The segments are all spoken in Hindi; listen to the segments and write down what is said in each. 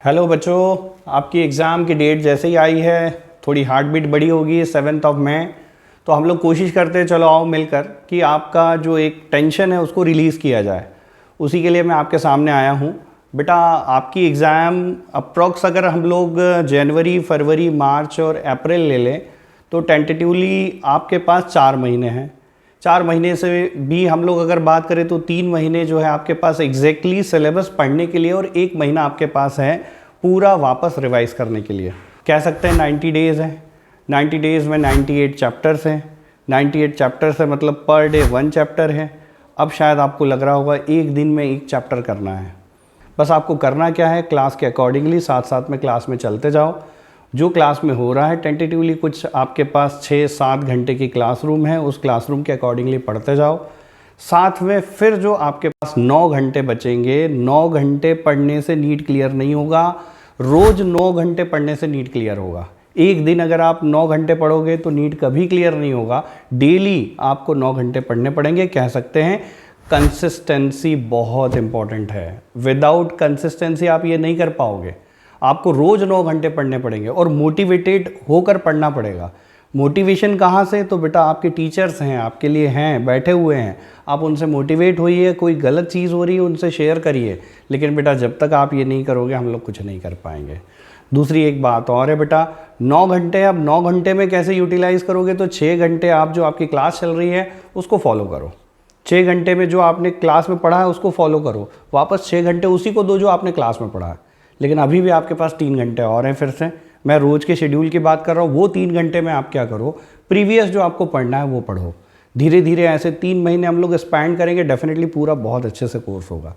हेलो बच्चों, आपकी एग्ज़ाम की डेट जैसे ही आई है, थोड़ी हार्ट बीट बढ़ी होगी 7 मई। तो हम लोग कोशिश करते हैं, चलो आओ मिलकर कि आपका जो एक टेंशन है उसको रिलीज़ किया जाए। उसी के लिए मैं आपके सामने आया हूँ। बेटा, आपकी एग्ज़ाम अप्रॉक्स अगर हम लोग जनवरी, फरवरी, मार्च और अप्रैल ले लें तो टेंटेटिवली आपके पास 4 महीने हैं। 4 महीने से भी हम लोग अगर बात करें तो 3 महीने जो है आपके पास एग्जैक्टली सिलेबस पढ़ने के लिए, और 1 महीना आपके पास है पूरा वापस रिवाइज करने के लिए। कह सकते हैं 90 डेज़ है। 90 डेज़ में 98 चैप्टर्स हैं। 98 चैप्टर्स है मतलब पर डे 1 चैप्टर है। अब शायद आपको लग रहा होगा एक दिन में 1 चैप्टर करना है। बस आपको करना क्या है, क्लास के अकॉर्डिंगली साथ साथ में क्लास में चलते जाओ। जो क्लास में हो रहा है टेंटेटिवली कुछ आपके पास 6-7 घंटे की क्लासरूम है, उस क्लासरूम के अकॉर्डिंगली पढ़ते जाओ। साथ में फिर जो आपके पास 9 घंटे बचेंगे, 9 घंटे पढ़ने से नीट क्लियर नहीं होगा। रोज़ 9 घंटे पढ़ने से नीट क्लियर होगा। एक दिन अगर आप 9 घंटे पढ़ोगे तो नीट कभी क्लियर नहीं होगा। डेली आपको 9 घंटे पढ़ने पड़ेंगे। कह सकते हैं कंसिस्टेंसी बहुत इंपॉर्टेंट है। विदाउट कंसिस्टेंसी आप ये नहीं कर पाओगे। आपको रोज़ 9 घंटे पढ़ने पड़ेंगे और मोटिवेटेड होकर पढ़ना पड़ेगा। मोटिवेशन कहाँ से? तो बेटा आपके टीचर्स हैं, आपके लिए हैं, बैठे हुए हैं। आप उनसे मोटिवेट होइए। कोई गलत चीज़ हो रही है उनसे शेयर करिए। लेकिन बेटा जब तक आप ये नहीं करोगे हम लोग कुछ नहीं कर पाएंगे। दूसरी एक बात और है बेटा, 9 घंटे, अब 9 घंटे में कैसे यूटिलाइज़ करोगे? तो 6 घंटे आप जो आपकी क्लास चल रही है उसको फॉलो करो। 6 घंटे में जो आपने क्लास में पढ़ा है उसको फॉलो करो। वापस 6 घंटे उसी को दो जो आपने क्लास में पढ़ा है। लेकिन अभी भी आपके पास 3 घंटे और हैं। फिर से मैं रोज़ के शेड्यूल की बात कर रहा हूँ। वो 3 घंटे में आप क्या करो, प्रीवियस जो आपको पढ़ना है वो पढ़ो। धीरे धीरे ऐसे 3 महीने हम लोग स्पेंड करेंगे, डेफिनेटली पूरा बहुत अच्छे से कोर्स होगा।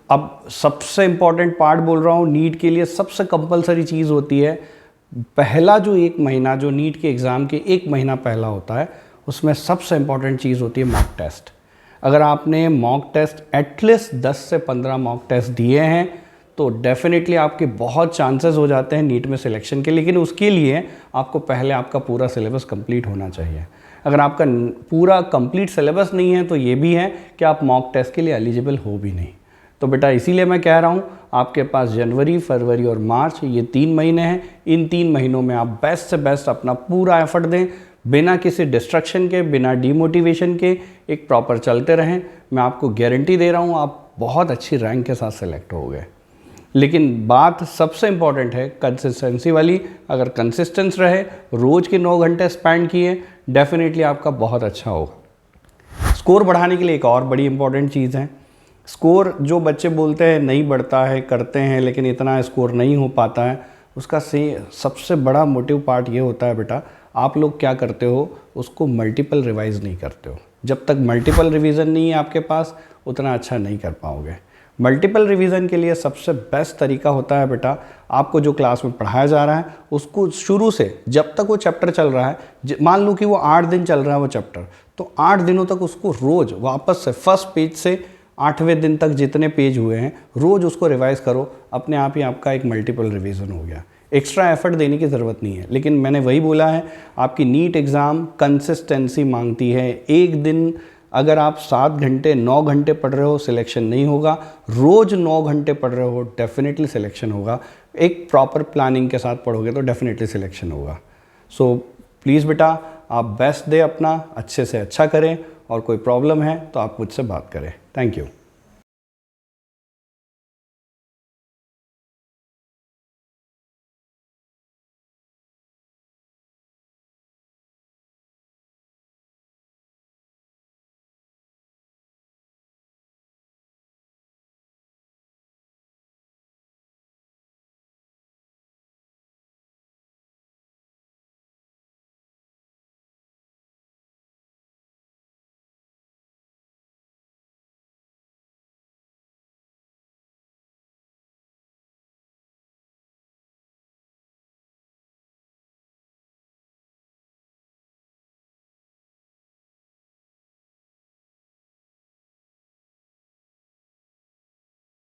अब सबसे इंपॉर्टेंट पार्ट बोल रहा हूँ, नीट के लिए सबसे कंपलसरी चीज़ होती है पहला जो 1 महीना, जो नीट के एग्ज़ाम के 1 महीना पहला होता है, उसमें सबसे इंपॉर्टेंट चीज़ होती है मॉक टेस्ट। अगर आपने मॉक टेस्ट एटलीस्ट 10 से 15 मॉक टेस्ट दिए हैं तो डेफिनेटली आपके बहुत चांसेस हो जाते हैं नीट में सिलेक्शन के। लेकिन उसके लिए आपको पहले आपका पूरा सिलेबस कंप्लीट होना चाहिए। अगर आपका पूरा कंप्लीट सिलेबस नहीं है तो ये भी है कि आप मॉक टेस्ट के लिए एलिजिबल हो भी नहीं। तो बेटा इसीलिए मैं कह रहा हूँ आपके पास जनवरी, फरवरी और मार्च, ये 3 महीने हैं। इन 3 महीनों में आप बेस्ट से बेस्ट अपना पूरा एफर्ट दें, बिना किसी डिस्ट्रक्शन के, बिना डीमोटिवेशन के, एक प्रॉपर चलते रहें। मैं आपको गारंटी दे रहा हूँ आप बहुत अच्छी रैंक के साथ सेलेक्ट होगे। लेकिन बात सबसे इम्पॉर्टेंट है कंसिस्टेंसी वाली। अगर कंसिस्टेंस रहे, रोज़ के 9 घंटे स्पेंड किए, डेफिनेटली आपका बहुत अच्छा होगा। स्कोर बढ़ाने के लिए एक और बड़ी इंपॉर्टेंट चीज़ है। स्कोर जो बच्चे बोलते हैं नहीं बढ़ता है, करते हैं लेकिन इतना स्कोर नहीं हो पाता है, उसका सबसे बड़ा मोटिव पार्ट ये होता है बेटा, आप लोग क्या करते हो, उसको मल्टीपल रिवाइज़ नहीं करते हो। जब तक मल्टीपल रिवीजन नहीं है आपके पास, उतना अच्छा नहीं कर पाओगे। मल्टीपल रिवीजन के लिए सबसे बेस्ट तरीका होता है बेटा, आपको जो क्लास में पढ़ाया जा रहा है उसको शुरू से जब तक वो चैप्टर चल रहा है, मान लो कि वो 8 दिन चल रहा है वो चैप्टर, तो 8 दिनों तक उसको रोज़ वापस से फर्स्ट पेज से 8वें दिन तक जितने पेज हुए हैं रोज़ उसको रिवाइज़ करो। अपने आप ही आपका एक मल्टीपल रिवीजन हो गया। एक्स्ट्रा एफर्ट देने की ज़रूरत नहीं है। लेकिन मैंने वही बोला है, आपकी नीट एग्ज़ाम कंसिस्टेंसी मांगती है। एक दिन अगर आप 7 घंटे 9 घंटे पढ़ रहे हो सिलेक्शन नहीं होगा। रोज़ 9 घंटे पढ़ रहे हो डेफिनेटली सिलेक्शन होगा। एक प्रॉपर प्लानिंग के साथ पढ़ोगे तो डेफिनेटली सिलेक्शन होगा। सो प्लीज़ बेटा आप बेस्ट दे अपना, अच्छे से अच्छा करें, और कोई प्रॉब्लम है तो आप मुझसे बात करें। Thank you.